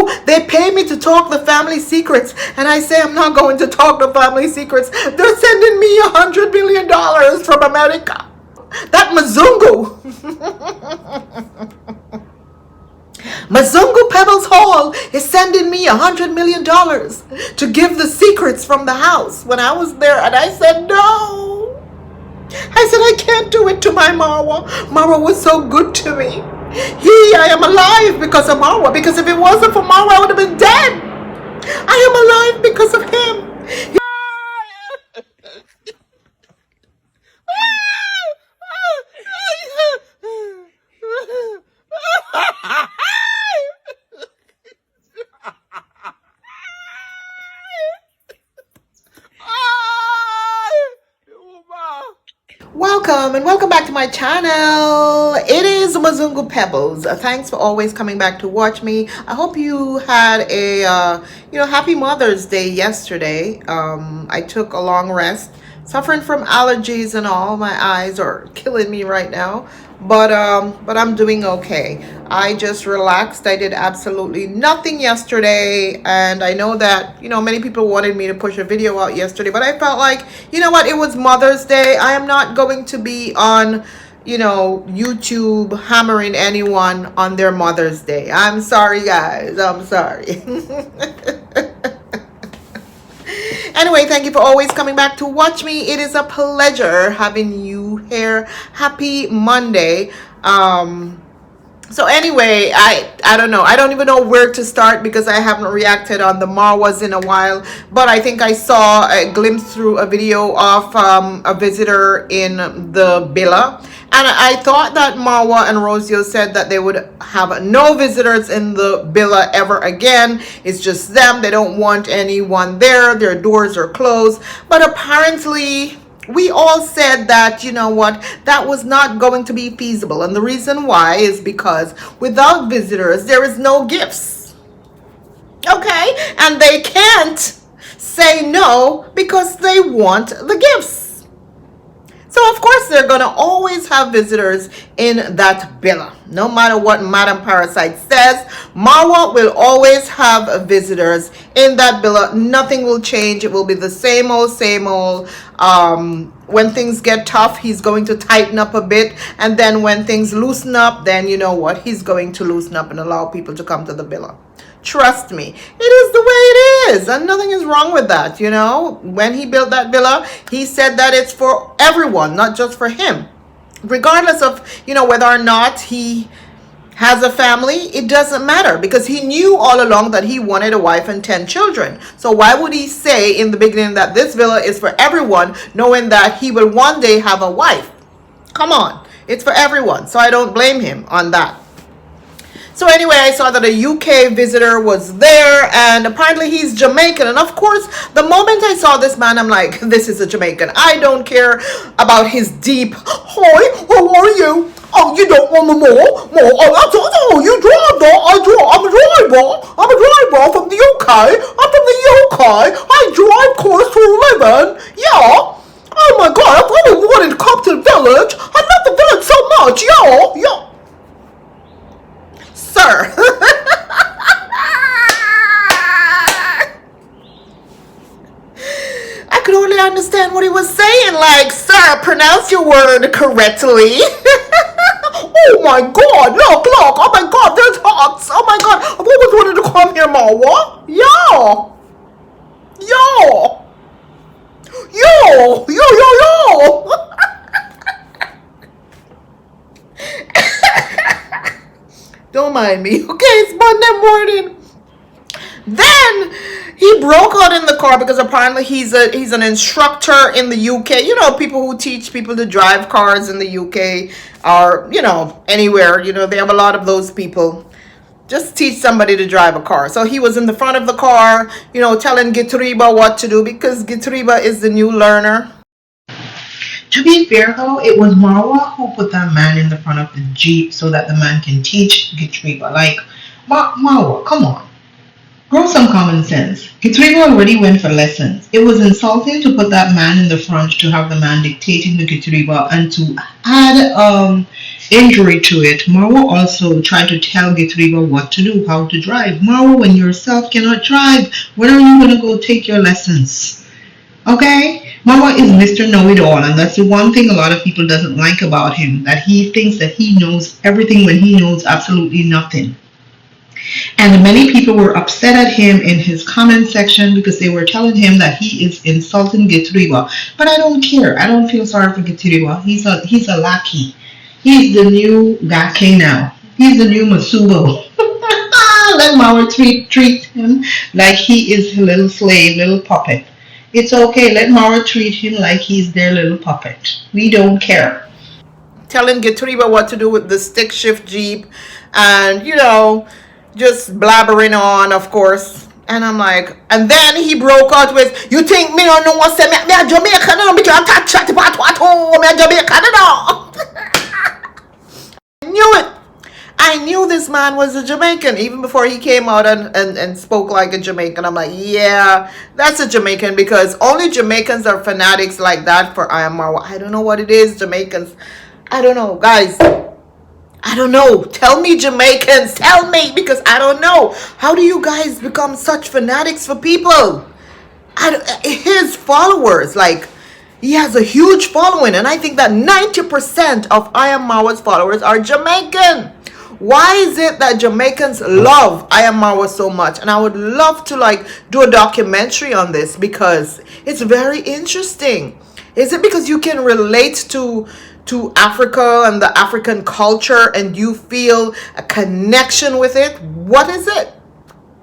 oh, they pay me to talk the family secrets. And I say I'm not going to talk the family secrets. They're sending me $100 million from America. That Mzungu. Mzungu Pebbles Hall is sending me $100 million to give the secrets from the house when I was there. And I said, no. I said, I can't do it to my Marwa. Marwa was so good to me. I am alive because of Marwa. Because if it wasn't for Marwa, I would have been dead. I am alive because of him. Welcome and welcome back to my channel. It is Mzungu Pebbles. Thanks for always coming back to watch me. I hope you had a happy Mother's Day yesterday. I took a long rest, suffering from allergies and all. My eyes are killing me right now, but I'm doing okay. I just relaxed. I did absolutely nothing yesterday, and I know that many people wanted me to push a video out yesterday, but I felt like, you know what, it was Mother's Day. I am not going to be on YouTube hammering anyone on their Mother's Day. I'm sorry, guys. I'm sorry. Anyway, thank you for always coming back to watch me. It is a pleasure having you here. Happy Monday. So anyway, I don't know. I don't even know where to start because I haven't reacted on the Marwas in a while. But I think I saw a glimpse through a video of a visitor in the Billa. And I thought that Marwa and Rosio said that they would have no visitors in the Billa ever again. It's just them. They don't want anyone there. Their doors are closed. But apparently we all said that, that was not going to be feasible. And the reason why is because without visitors, there is no gifts. Okay? And they can't say no because they want the gifts. So of course they're going to always have visitors in that Billa. No matter what Madam Parasite says, Marwa will always have visitors in that Billa. Nothing will change. It will be the same old, same old. When things get tough, he's going to tighten up a bit. And then when things loosen up, then you know what? He's going to loosen up and allow people to come to the Billa. Trust me, it is the way it is, and nothing is wrong with that. When he built that Billa, he said that it's for everyone, not just for him. Regardless of, whether or not he has a family, it doesn't matter, because he knew all along that he wanted a wife and 10 children. So why would he say in the beginning that this Villa is for everyone, knowing that he will one day have a wife? Come on, it's for everyone. So I don't blame him on that. So anyway, I saw that a UK visitor was there, and apparently he's Jamaican. And of course, the moment I saw this man, I'm like, this is a Jamaican. I don't care about his deep, hi, how are you? Oh, you don't want more? Oh, you drive though? I'm a driver from the UK. I'm from the UK. I drive cars for a living. Yeah. Oh my God, I've only wanted to come to the village. I love the village so much. Yeah. Sir. I could only understand what he was saying, like, sir, pronounce your word correctly. Oh my God, look, oh my God, there's hearts. Oh my God, I've always wanted to come here, Marwa. Yo. Don't mind me, okay? It's Monday morning. Then he broke out in the car because apparently he's an instructor in the UK. People who teach people to drive cars in the UK or, anywhere. They have a lot of those people. Just teach somebody to drive a car. So he was in the front of the car, telling Gitriba what to do because Gitriba is the new learner. To be fair though, it was Marwa who put that man in the front of the Jeep so that the man can teach Gitriba. Like, Marwa, come on. Grow some common sense. Gitriba already went for lessons. It was insulting to put that man in the front to have the man dictating the Gitriba and to add injury to it. Marwa also tried to tell Gitriba what to do, how to drive. Marwa, when yourself cannot drive, when are you going to go take your lessons? Okay? Marwa is Mr. Know-it-all, and that's the one thing a lot of people doesn't like about him, that he thinks that he knows everything when he knows absolutely nothing. And many people were upset at him in his comment section because they were telling him that he is insulting Gitriba. But I don't care. I don't feel sorry for Gitriba. He's a lackey. He's the new Gake now. He's the new Masubo. Let Marwa treat him like he is a little slave, little puppet. It's okay. Let Marwa treat him like he's their little puppet. We don't care. Telling Gitriba what to do with the stick shift Jeep and, just blabbering on, of course. And I'm like, and then he broke out with, you think me don't know what's me a Jamaican no, because I'm chat about what home, me a Jamaican no. I knew it. I knew this man was a Jamaican even before he came out and spoke like a Jamaican. I'm like, yeah, that's a Jamaican, because only Jamaicans are fanatics like that for I Am Marwa. I don't know what it is, Jamaicans. I don't know, guys. I don't know. Tell me, Jamaicans. Tell me, because I don't know. How do you guys become such fanatics for people? His followers, like, he has a huge following, and I think that 90% of I Am Marwa's followers are Jamaican. Why is it that Jamaicans love I Am Marwa so much? And I would love to do a documentary on this, because it's very interesting. Is it because you can relate to Africa and the African culture and you feel a connection with it? What is it?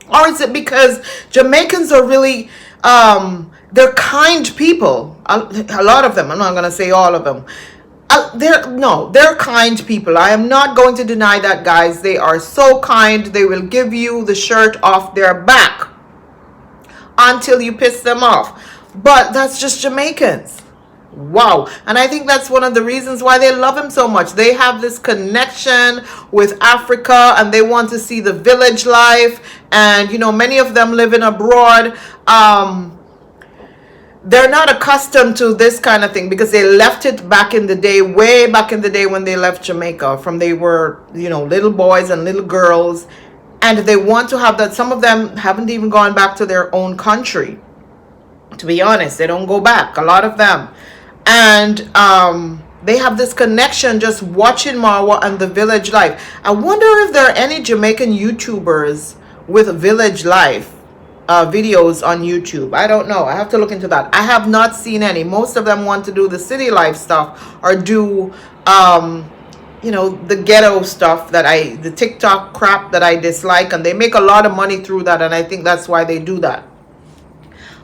Or is it because Jamaicans are really they're kind people? A lot of them. I'm not going to say all of them. They're kind people. I am not going to deny that, guys. They are so kind. They will give you the shirt off their back until you piss them off. But that's just Jamaicans. Wow. And I think that's one of the reasons why they love him so much. They have this connection with Africa, and they want to see the village life. And many of them living abroad. They're not accustomed to this kind of thing because they left it back in the day, way back in the day when they left Jamaica. From they were little boys and little girls, and they want to have that. Some of them haven't even gone back to their own country, to be honest. They don't go back, a lot of them. And they have this connection just watching Marwa and the village life. I wonder if there are any Jamaican YouTubers with village life videos on YouTube. I don't know. I have to look into that. I have not seen any. Most of them want to do the city life stuff or do the ghetto stuff the TikTok crap that I dislike, and they make a lot of money through that, and I think that's why they do that.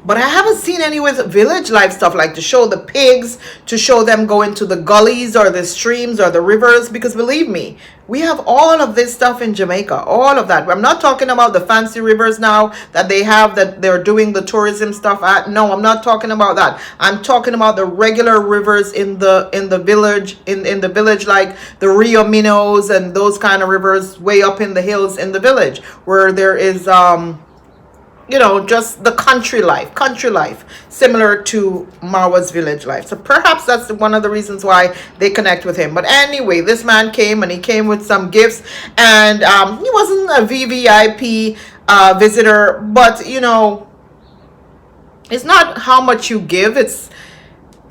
But I haven't seen any with village life stuff, like to show the pigs, to show them go into the gullies or the streams or the rivers, because believe me, we have all of this stuff in Jamaica, all of that. I'm not talking about the fancy rivers now that they have, that they're doing the tourism stuff at. No, I'm not talking about that. I'm talking about the regular rivers in the village, in the village, like the Rio Minos and those kind of rivers way up in the hills in the village, where there is just the country life, similar to Marwa's village life. So perhaps that's one of the reasons why they connect with him. But anyway, this man came, and he came with some gifts, and he wasn't a VVIP visitor, but it's not how much you give.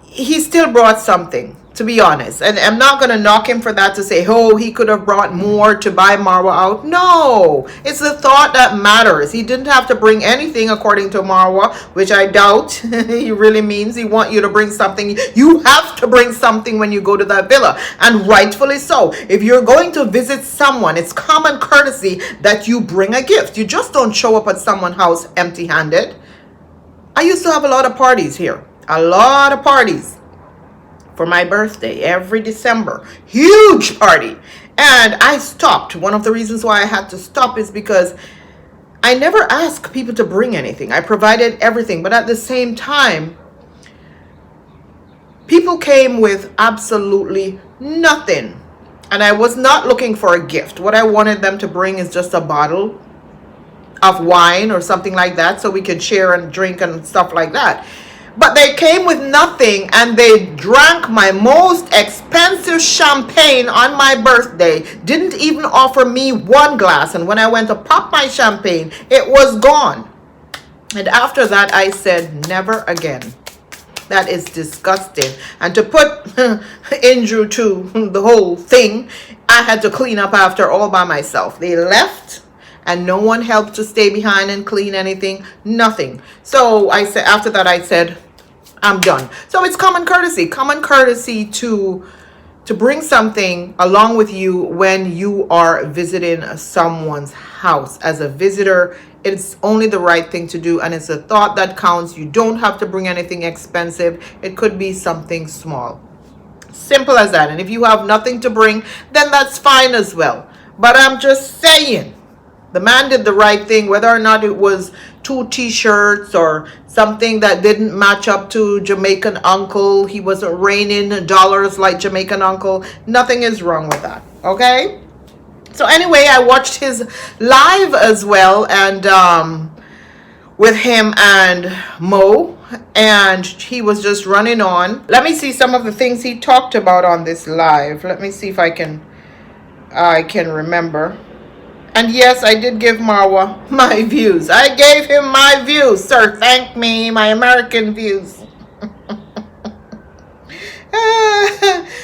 He still brought something, to be honest. And I'm not going to knock him for that, to say, oh, he could have brought more to buy Marwa out. No, it's the thought that matters. He didn't have to bring anything, according to Marwa, which I doubt he really means. He want you to bring something. You have to bring something when you go to that villa, and rightfully so. If you're going to visit someone, it's common courtesy that you bring a gift. You just don't show up at someone's house empty-handed. I used to have a lot of parties here. A lot of parties for my birthday every December. Huge party. And I stopped. One of the reasons why I had to stop is because I never asked people to bring anything. I provided everything. But at the same time, people came with absolutely nothing. And I was not looking for a gift. What I wanted them to bring is just a bottle of wine or something like that, so we could share and drink and stuff like that. But they came with nothing, and they drank my most expensive champagne on my birthday. Didn't even offer me one glass. And when I went to pop my champagne, it was gone. And after that, I said, never again. That is disgusting. And to put injury to the whole thing, I had to clean up after all by myself. They left, and no one helped to stay behind and clean anything. Nothing. So I said, after that, I said, I'm done. So it's common courtesy to bring something along with you when you are visiting someone's house. As a visitor, it's only the right thing to do, and it's a thought that counts. You don't have to bring anything expensive. It could be something small. Simple as that. And if you have nothing to bring, then that's fine as well. But I'm just saying, the man did the right thing, whether or not it was 2 t-shirts or something that didn't match up to Jamaican uncle. He wasn't raining dollars like Jamaican uncle. Nothing is wrong with that. Okay? So anyway, I watched his live as well, and with him and Mo, and he was just running on. Let me see some of the things he talked about on this live. Let me see if I can remember. And yes, I did give Marwa my views. I gave him my views, sir. Thank me, my American views.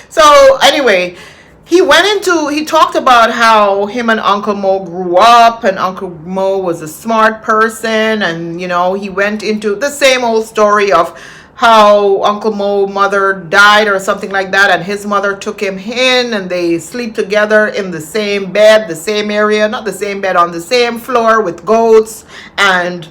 So anyway, he talked about how him and Uncle Mo grew up, and Uncle Mo was a smart person, and he went into the same old story of how Uncle Mo's mother died or something like that, and his mother took him in, and they sleep together in the same bed, the same area, not the same bed, on the same floor with goats, and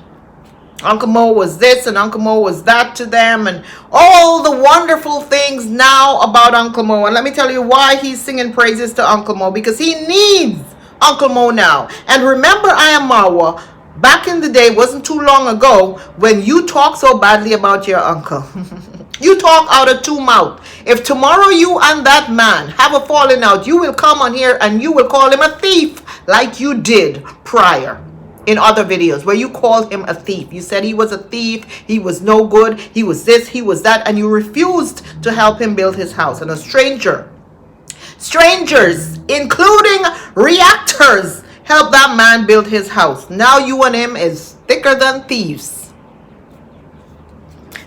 Uncle Mo was this and Uncle Mo was that to them, and all the wonderful things now about Uncle Mo. And let me tell you why he's singing praises to Uncle Mo, because he needs Uncle Mo now. And remember, I am Marwa. Back in the day, wasn't too long ago, when you talk so badly about your uncle. You talk out of 2 mouths. If tomorrow you and that man have a falling out, you will come on here and you will call him a thief, like you did prior in other videos where you called him a thief. You said he was a thief, he was no good, he was this, he was that, and you refused to help him build his house. And strangers, including reactors, help that man build his house. Now you and him is thicker than thieves.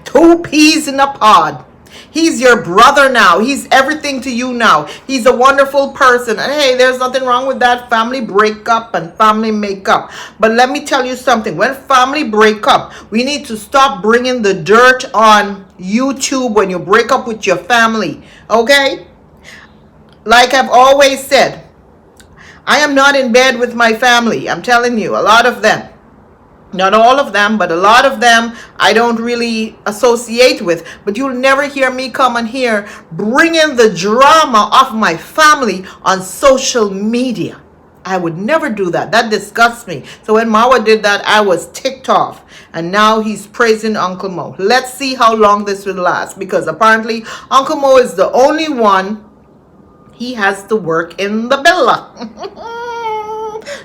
2 peas in a pod. He's your brother now. He's everything to you now. He's a wonderful person. And hey, there's nothing wrong with that. Family break up and family make up. But let me tell you something. When family break up, we need to stop bringing the dirt on YouTube when you break up with your family. Okay? Like I've always said, I am not in bed with my family. I'm telling you, a lot of them. Not all of them, but a lot of them I don't really associate with. But you'll never hear me come on here bringing the drama of my family on social media. I would never do that. That disgusts me. So when Marwa did that, I was ticked off. And now he's praising Uncle Mo. Let's see how long this will last, because apparently Uncle Mo is the only one. He has to work in the villa.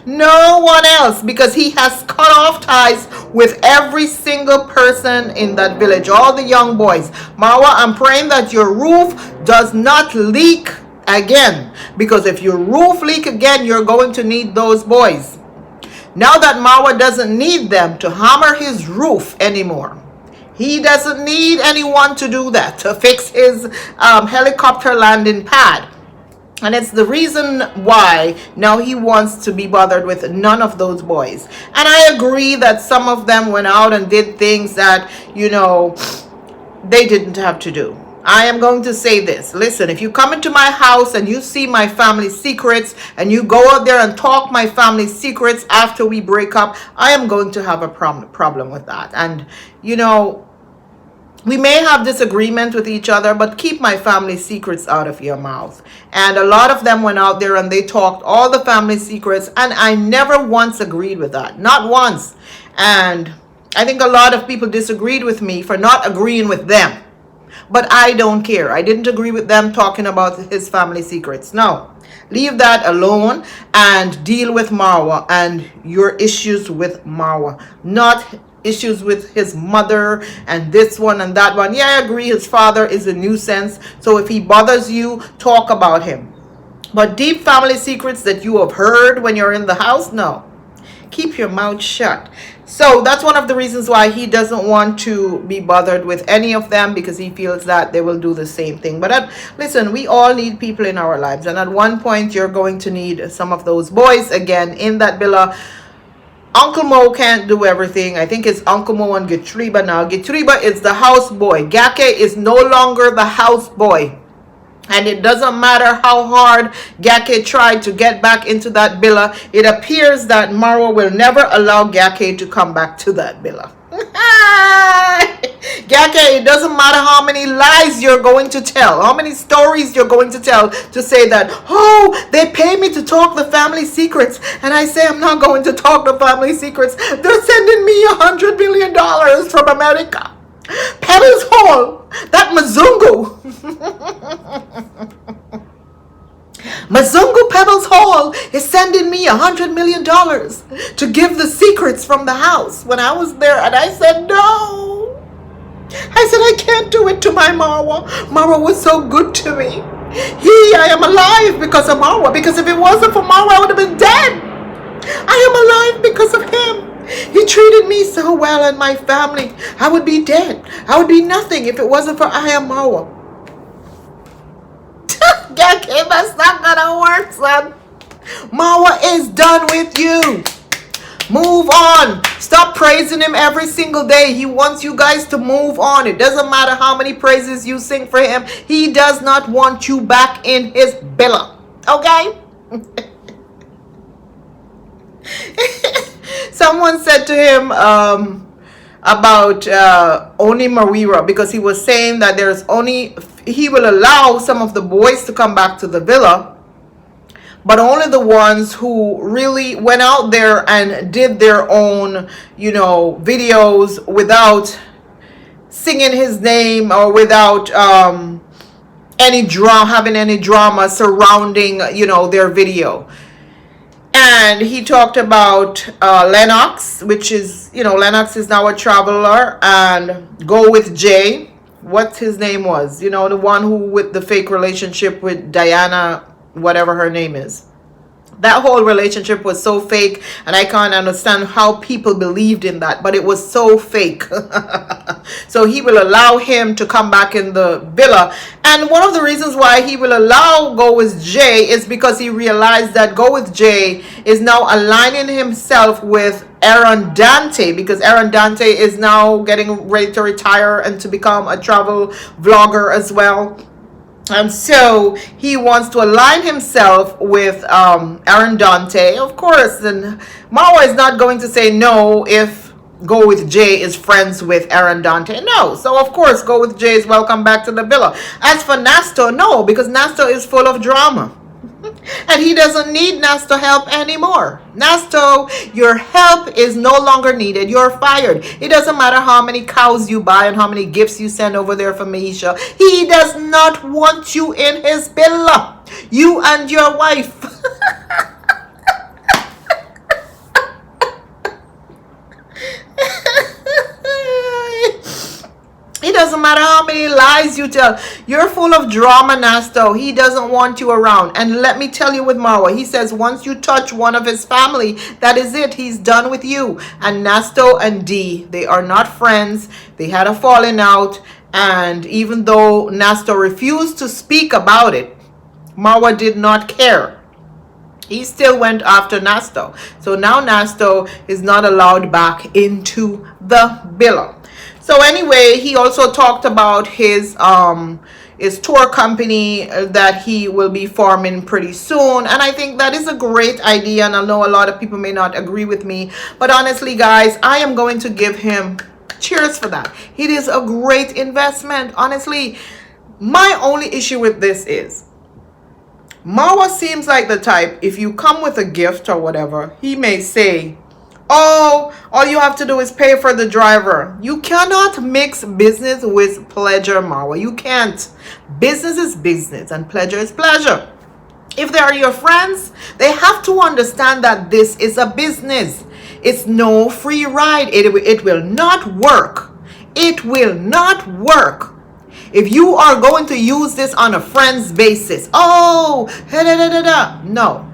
No one else, because he has cut off ties with every single person in that village, all the young boys. Marwa, I'm praying that your roof does not leak again, because if your roof leak again, you're going to need those boys. Now that Marwa doesn't need them to hammer his roof anymore. He doesn't need anyone to do that, to fix his helicopter landing pad. And it's the reason why now he wants to be bothered with none of those boys. And I agree that some of them went out and did things that, they didn't have to do. I am going to say this. Listen, if you come into my house and you see my family secrets and you go out there and talk my family secrets after we break up, I am going to have a problem with that. And, we may have disagreement with each other, but keep my family secrets out of your mouth. And a lot of them went out there and they talked all the family secrets, and I never once agreed with that. Not once. And I think a lot of people disagreed with me for not agreeing with them. But I don't care. I didn't agree with them talking about his family secrets. No. Leave that alone and deal with Marwa and your issues with Marwa. Not issues with his mother and this one and that one. Yeah, I agree, his father is a nuisance. So if he bothers you, talk about him. But deep family secrets that you have heard when you're in the house, no. Keep your mouth shut. So that's one of the reasons why he doesn't want to be bothered with any of them, because he feels that they will do the same thing. But listen, we all need people in our lives, and at one point you're going to need some of those boys again in that villa. Uncle Mo can't do everything. I think it's Uncle Mo and Getriba now. Getriba is the house boy. Gake is no longer the house boy. And it doesn't matter how hard Gake tried to get back into that villa. It appears that Marwa will never allow Gake to come back to that villa. Gake, it doesn't matter how many lies you're going to tell, how many stories you're going to tell to say that, oh, they pay me to talk the family secrets. And I say I'm not going to talk the family secrets. They're sending me $100 million from America. Pebbles Hall, that Mazungu. Mazungu Pebbles Hall is sending me $100 million to give the secrets from the house. When I was there, and I said, no. I said, I can't do it to my Marwa. Marwa was so good to me. I am alive because of Marwa. Because if it wasn't for Marwa, I would have been dead. I am alive because of him. He treated me so well and my family. I would be dead. I would be nothing if it wasn't for I am Marwa. Gake, that's not gonna work, son. Marwa is done with you. Move on. Stop praising him every single day. He wants you guys to move on. It doesn't matter how many praises you sing for him. He does not want you back in his villa. Okay? Someone said to him about only Mawira, because he was saying that he will allow some of the boys to come back to the villa, but only the ones who really went out there and did their own, videos without singing his name or without having any drama surrounding, their video. And he talked about Lennox, which is, Lennox is now a traveler, and Go With Jay, what his name was, the one who with the fake relationship with Diana, whatever her name is. That whole relationship was so fake, and I can't understand how people believed in that, but it was so fake. So he will allow him to come back in the villa. And one of the reasons why he will allow Go With Jay is because he realized that Go With Jay is now aligning himself with Aaron Dante, because Aaron Dante is now getting ready to retire and to become a travel vlogger as well. And so he wants to align himself with Aaron Dante, of course. And Marwa is not going to say no if Go With Jay is friends with Aaron Dante. No. So, of course, Go With Jay is welcome back to the villa. As for Nasto, no, because Nasto is full of drama. And he doesn't need Nasto help anymore. Nasto, your help is no longer needed. You're fired. It doesn't matter how many cows you buy and how many gifts you send over there for Maisha. He does not want you in his villa. You and your wife. It doesn't matter how many lies you tell. You're full of drama, Nasto. He doesn't want you around. And let me tell you with Marwa, he says once you touch one of his family, that is it. He's done with you. And Nasto and Dee, they are not friends. They had a falling out. And even though Nasto refused to speak about it, Marwa did not care. He still went after Nasto. So now Nasto is not allowed back into the villa. So anyway, he also talked about his tour company that he will be forming pretty soon. And I think that is a great idea. And I know a lot of people may not agree with me. But honestly, guys, I am going to give him cheers for that. It is a great investment. Honestly, my only issue with this is Marwa seems like the type, if you come with a gift or whatever, he may say, oh, all you have to do is pay for the driver. You cannot mix business with pleasure, Marwa. You can't. Business is business and pleasure is pleasure. If they are your friends, they have to understand that this is a business. It's no free ride. It will not work. It will not work. If you are going to use this on a friend's basis, oh, da, da, da, da, da. No.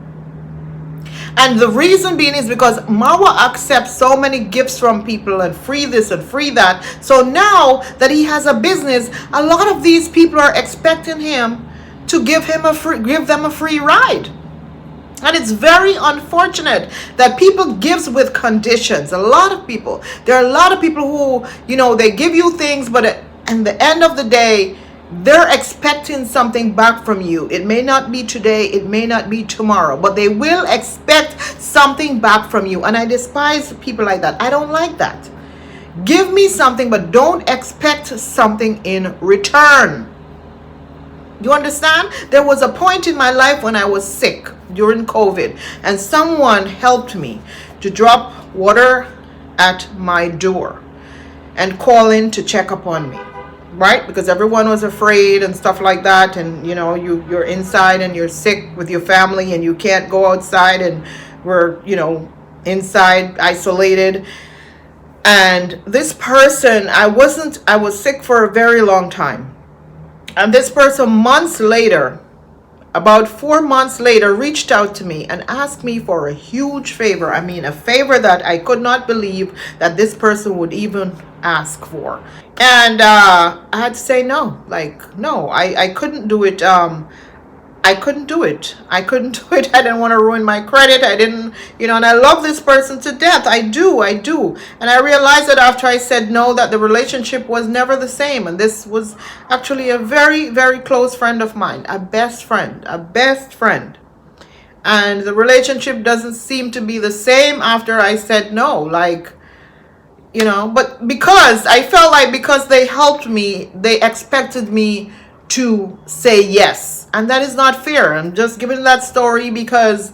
And the reason being is because Marwa accepts so many gifts from people and free this and free that. So now that he has a business, a lot of these people are expecting him to give them a free ride. And it's very unfortunate that people gives with conditions. There are a lot of people who, they give you things, but at the end of the day, they're expecting something back from you. It may not be today, it may not be tomorrow, but they will expect something back from you. And I despise people like that. I don't like that. Give me something, but don't expect something in return. You understand? There was a point in my life when I was sick during COVID, and someone helped me to drop water at my door and call in to check up on me. Right? Because everyone was afraid and stuff like that. And, you're inside and you're sick with your family and you can't go outside, and we're, inside isolated. And this person, I was sick for a very long time. And this person months later, about 4 months later, reached out to me and asked me for a huge favor. I mean, a favor that I could not believe that this person would even ask for. And I had to say no. No, I couldn't do it. I couldn't do it. I didn't want to ruin my credit. I didn't, and I love this person to death. I do. And I realized that after I said no, that the relationship was never the same. And this was actually a very, very close friend of mine, a best friend. And the relationship doesn't seem to be the same after I said no. But because I felt like because they helped me, they expected me to say yes. And that is not fair. I'm just giving that story because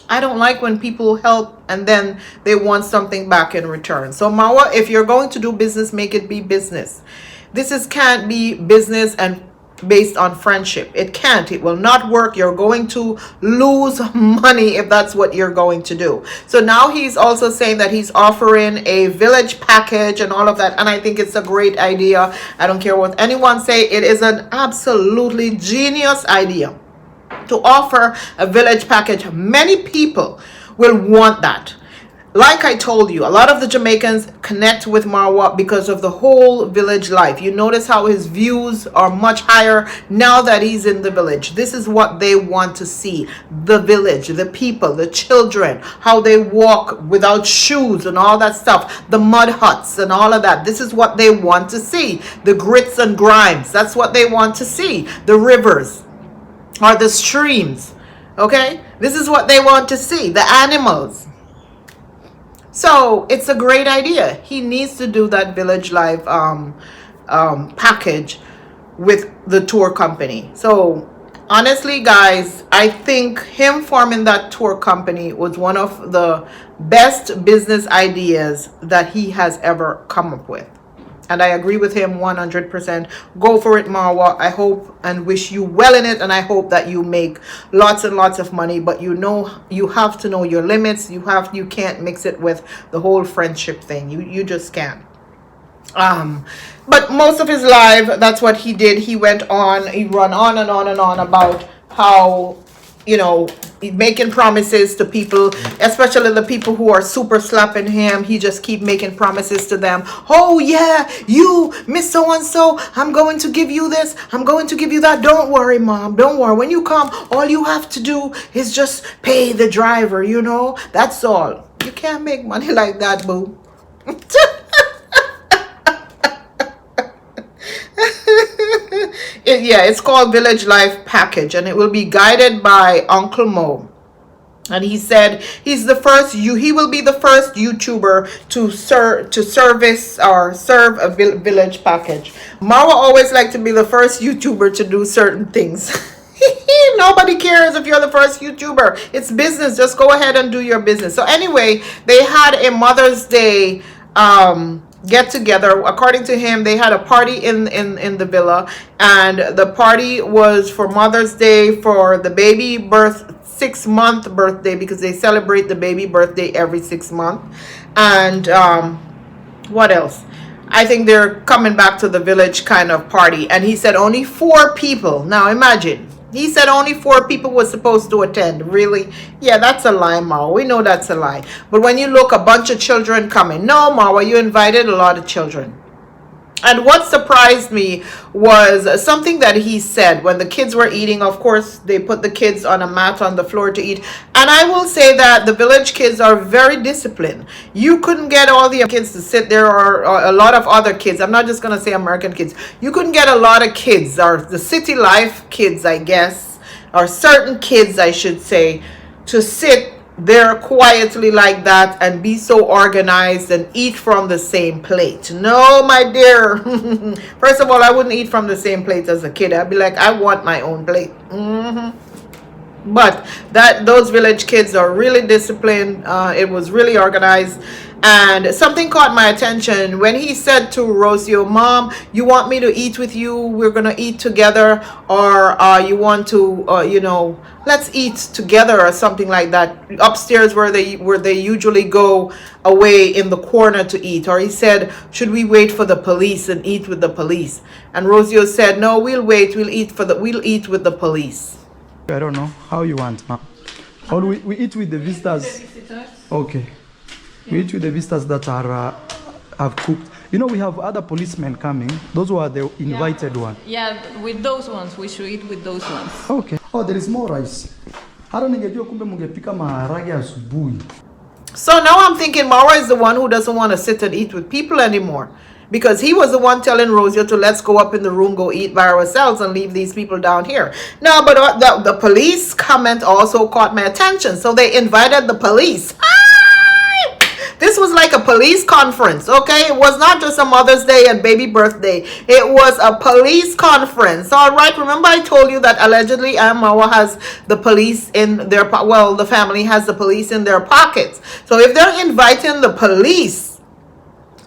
I don't like when people help and then they want something back in return. So Marwa, if you're going to do business, make it be business. Can't be business and based on friendship. It can't. It will not work. You're going to lose money if that's what you're going to do. So now he's also saying that he's offering a village package and all of that. And I think it's a great idea. I don't care what anyone say. It is an absolutely genius idea to offer a village package. Many people will want that. Like I told you, a lot of the Jamaicans connect with Marwa because of the whole village life. You notice how his views are much higher now that he's in the village. This is what they want to see. The village, the people, the children, how they walk without shoes and all that stuff. The mud huts and all of that. This is what they want to see. The grits and grimes. That's what they want to see. The rivers or the streams. Okay? This is what they want to see. The animals. So it's a great idea. He needs to do that village life package with the tour company. So honestly, guys, I think him forming that tour company was one of the best business ideas that he has ever come up with. And I agree with him 100%. Go for it, Marwa. I hope and wish you well in it. And I hope that you make lots and lots of money. But you have to know your limits. You can't mix it with the whole friendship thing. You just can't. But most of his live, that's what he did. He run on and on and on about how, making promises to people, especially the people who are super slapping him. He just keep making promises to them. Oh yeah, you Miss So-and-so, I'm going to give you this, I'm going to give you that. Don't worry, mom, don't worry. When you come, all you have to do is just pay the driver, that's all. You can't make money like that, boo. It's called Village Life Package, and it will be guided by Uncle Mo. And he said he will be the first YouTuber to serve a village package. Marwa always liked to be the first YouTuber to do certain things. Nobody cares if you're the first YouTuber. It's business. Just go ahead and do your business. So anyway, they had a Mother's Day get together. According to him, they had a party in the villa, and the party was for Mother's Day, for the baby birth 6-month birthday, because they celebrate the baby birthday every 6 months. And what else? I think they're coming back to the village kind of party. And he said only 4 people. Now imagine. He said only 4 people were supposed to attend. Really? Yeah, that's a lie, Marwa. We know that's a lie. But when you look, a bunch of children coming. No, Marwa, you invited a lot of children. And what surprised me was something that he said when the kids were eating. Of course, they put the kids on a mat on the floor to eat. And I will say that the village kids are very disciplined. You couldn't get all the kids to sit there, or a lot of other kids. I'm not just going to say American kids. You couldn't get a lot of kids, or the city life kids, I guess, or certain kids, I should say, to sit there quietly like that and be so organized and eat from the same plate. No, my dear. First of all, I wouldn't eat from the same plate as a kid. I'd be like, I want my own plate. But those village kids are really disciplined. It was really organized. And something caught my attention when he said to Rosio, Mom, you want me to eat with you? We're going to eat together. Or you want to, let's eat together or something like that. Upstairs where they usually go away in the corner to eat. Or he said, should we wait for the police and eat with the police? And Rosio said, no, we'll wait. We'll eat with the police. I don't know how you want, ma. Or we eat with the visitors. Okay. We eat with the visitors that are have cooked. We have other policemen coming. Those who are the invited one. Yeah, with those ones. We should eat with those ones. Okay. Oh, there is more rice. So now I'm thinking Marwa is the one who doesn't want to sit and eat with people anymore. Because he was the one telling Rosio to let's go up in the room, go eat by ourselves and leave these people down here. No, but the police comment also caught my attention. So they invited the police. This was like a police conference, okay? It was not just a Mother's Day and baby birthday. It was a police conference. All right, remember I told you that allegedly Marwa has the police in their, the family has the police in their pockets. So if they're inviting the police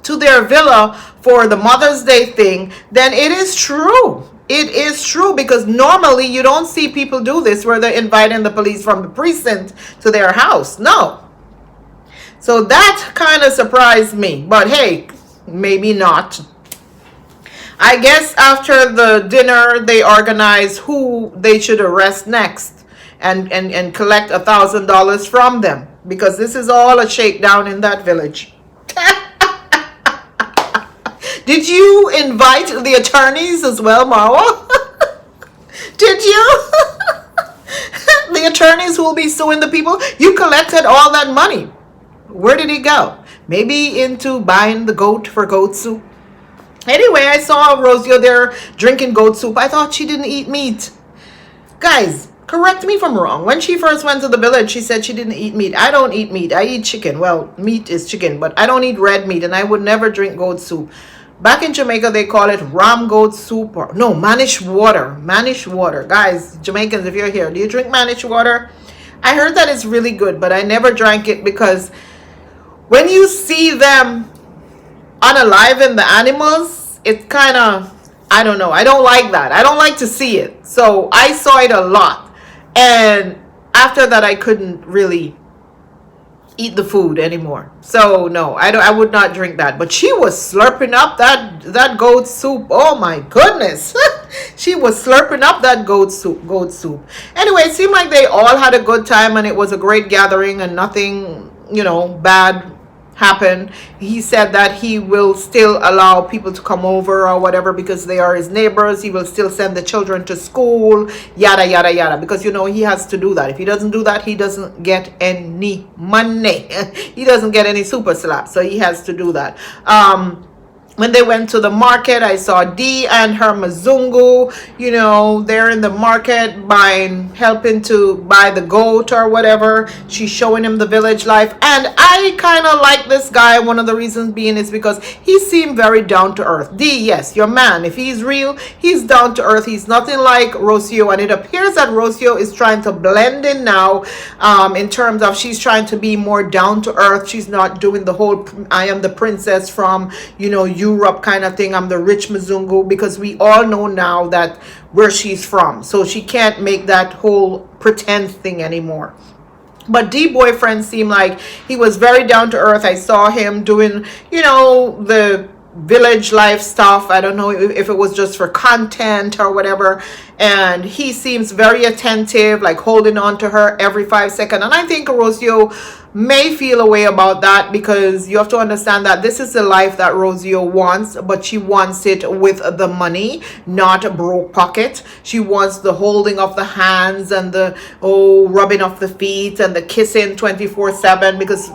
to their villa for the Mother's Day thing, then it is true. It is true, because normally you don't see people do this where they're inviting the police from the precinct to their house. No. So that kind of surprised me. But hey, maybe not. I guess after the dinner, they organized who they should arrest next and collect $1,000 from them. Because this is all a shakedown in that village. Did you invite the attorneys as well, Marwa? Did you? The attorneys who will be suing the people? You collected all that money. Where did it go? Maybe into buying the goat for goat soup. Anyway, I saw Rosio there drinking goat soup. I thought she didn't eat meat. Guys, correct me if I'm wrong. When she first went to the village, she said she didn't eat meat. I don't eat meat. I eat chicken. Well, meat is chicken, but I don't eat red meat, and I would never drink goat soup. Back in Jamaica, they call it ram goat soup, or no, Manish water. Manish water. Guys, Jamaicans, if you're here, do you drink Manish water? I heard that it's really good, but I never drank it because when you see them unaliving the animals, it kind of, I don't know. I don't like that. I don't like to see it. So I saw it a lot. And after that, I couldn't really eat the food anymore. So no, I would not drink that. But she was slurping up that goat soup. Oh my goodness. She was slurping up that goat soup. Anyway, it seemed like they all had a good time and it was a great gathering and nothing, bad happened. He said that he will still allow people to come over or whatever because they are his neighbors. He will still send the children to school, yada yada yada, because he has to do that. If he doesn't do that, he doesn't get any money. He doesn't get any super slap, so he has to do that. when they went to the market, I saw Dee and her Mzungu, they're in the market helping to buy the goat or whatever. She's showing him the village life. And I kind of like this guy. One of the reasons being is because he seemed very down to earth. Dee, yes, your man. If he's real, he's down to earth. He's nothing like Rocio. And it appears that Rocio is trying to blend in now, in terms of she's trying to be more down to earth. She's not doing the whole I am the princess from, Europe kind of thing. I'm the rich Mzungu, because we all know now that where she's from. So she can't make that whole pretend thing anymore. But Dee boyfriend seemed like he was very down to earth. I saw him doing, the village life stuff. I don't know if it was just for content or whatever. And he seems very attentive, like holding on to her every 5 seconds. And I think Rocio may feel a way about that, because you have to understand that this is the life that Rocio wants, but she wants it with the money, not a broke pocket. She wants the holding of the hands and the rubbing of the feet and the kissing 24/7, because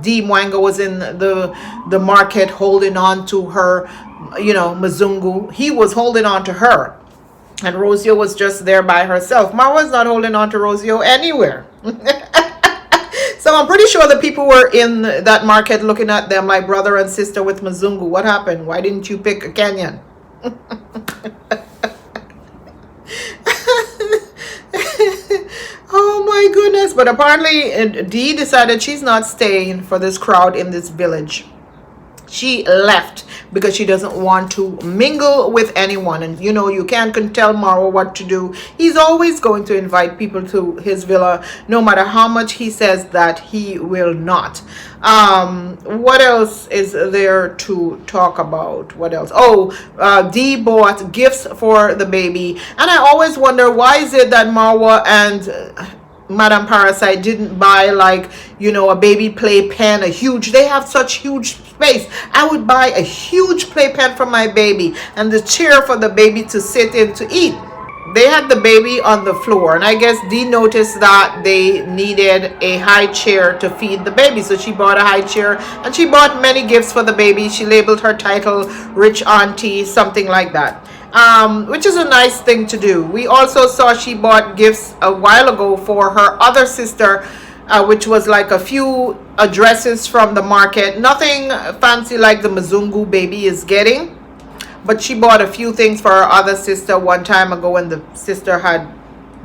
Dee Mwango was in the market holding on to her, Mzungu. He was holding on to her, and Rocio was just there by herself. Marwa's not holding on to Rocio anywhere. So I'm pretty sure the people were in that market looking at them like brother and sister with Mzungu. What happened? Why didn't you pick a Kenyan? Oh my goodness. But apparently Dee decided she's not staying for this crowd in this village. She left because she doesn't want to mingle with anyone. And you can't tell Marwa what to do. He's always going to invite people to his villa, no matter how much he says that he will not. What else is there to talk about? What else? Dee bought gifts for the baby. And I always wonder, why is it that Marwa and Madame Parasite didn't buy a baby playpen, they have such huge space. I would buy a huge playpen for my baby and the chair for the baby to sit in to eat. They had the baby on the floor, and I guess Dee noticed that they needed a high chair to feed the baby, so she bought a high chair, and she bought many gifts for the baby. She labeled her title Rich Auntie, something like that. Which is a nice thing to do. We also saw she bought gifts a while ago for her other sister, which was like a few dresses from the market. Nothing fancy like the Mzungu baby is getting, but she bought a few things for her other sister one time ago when the sister had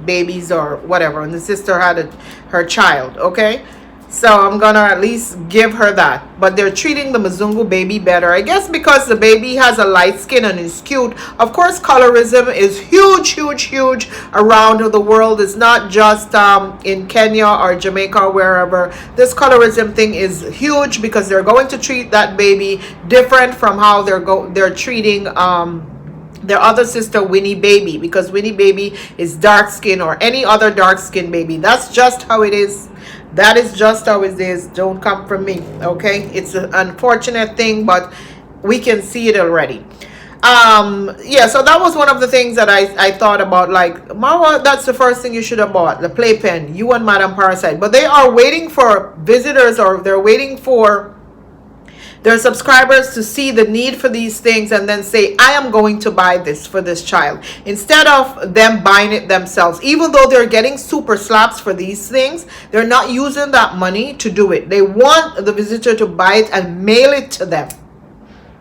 babies or whatever, and the sister had her child, okay? So I'm gonna at least give her that. But they're treating the Mzungu baby better, I guess, because the baby has a light skin and is cute. Of course, colorism is huge around the world. It's not just in Kenya or Jamaica or wherever. This colorism thing is huge, because they're going to treat that baby different from how they're treating their other sister, Winnie Baby, because Winnie Baby is dark skin, or any other dark skin baby. That's just how it is. That is just how it is. Don't come from me, okay? It's an unfortunate thing, but we can see it already. So that was one of the things that I thought about. Like, Marwa, that's the first thing you should have bought, the playpen, you and Madame Parasite. But they are waiting for visitors, or they're waiting for their subscribers to see the need for these things and then say, I am going to buy this for this child, instead of them buying it themselves. Even though they're getting super slaps for these things, they're not using that money to do it. They want the visitor to buy it and mail it to them.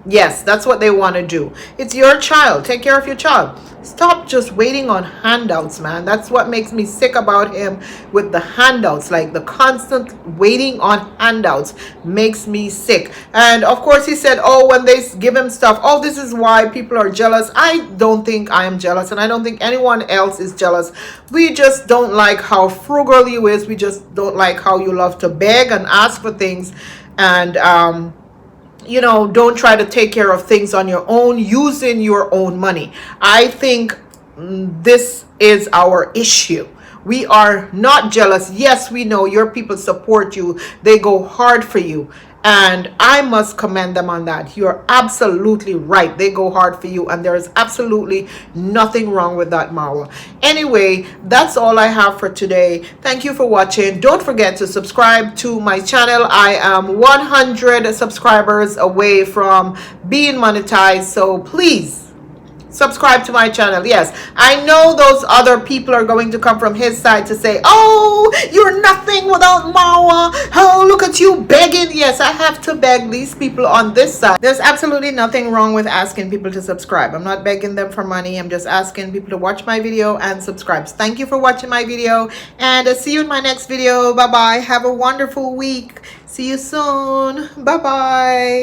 Yes, that's what they want to do. It's your child. Take care of your child. Stop just waiting on handouts, man. That's what makes me sick about him with the handouts. Like, the constant waiting on handouts makes me sick. And of course he said, when they give him stuff, this is why people are jealous. I don't think I am jealous, and I don't think anyone else is jealous. We just don't like how frugal you is. We just don't like how you love to beg and ask for things, and don't try to take care of things on your own using your own money. I think this is our issue. We are not jealous. Yes, we know your people support you. They go hard for you. And I must commend them on that. You're absolutely right. They go hard for you, and there is absolutely nothing wrong with that, Marwa. Anyway, that's all I have for today. Thank you for watching. Don't forget to subscribe to my channel. I am 100 subscribers away from being monetized, so please subscribe to my channel. Yes, I know those other people are going to come from his side to say, oh, you're nothing without Marwa. Oh, look at you begging. Yes, I have to beg these people on this side. There's absolutely nothing wrong with asking people to subscribe. I'm not begging them for money. I'm just asking people to watch my video and subscribe. So thank you for watching my video, and see you in my next video. Bye bye. Have a wonderful week. See you soon. Bye bye.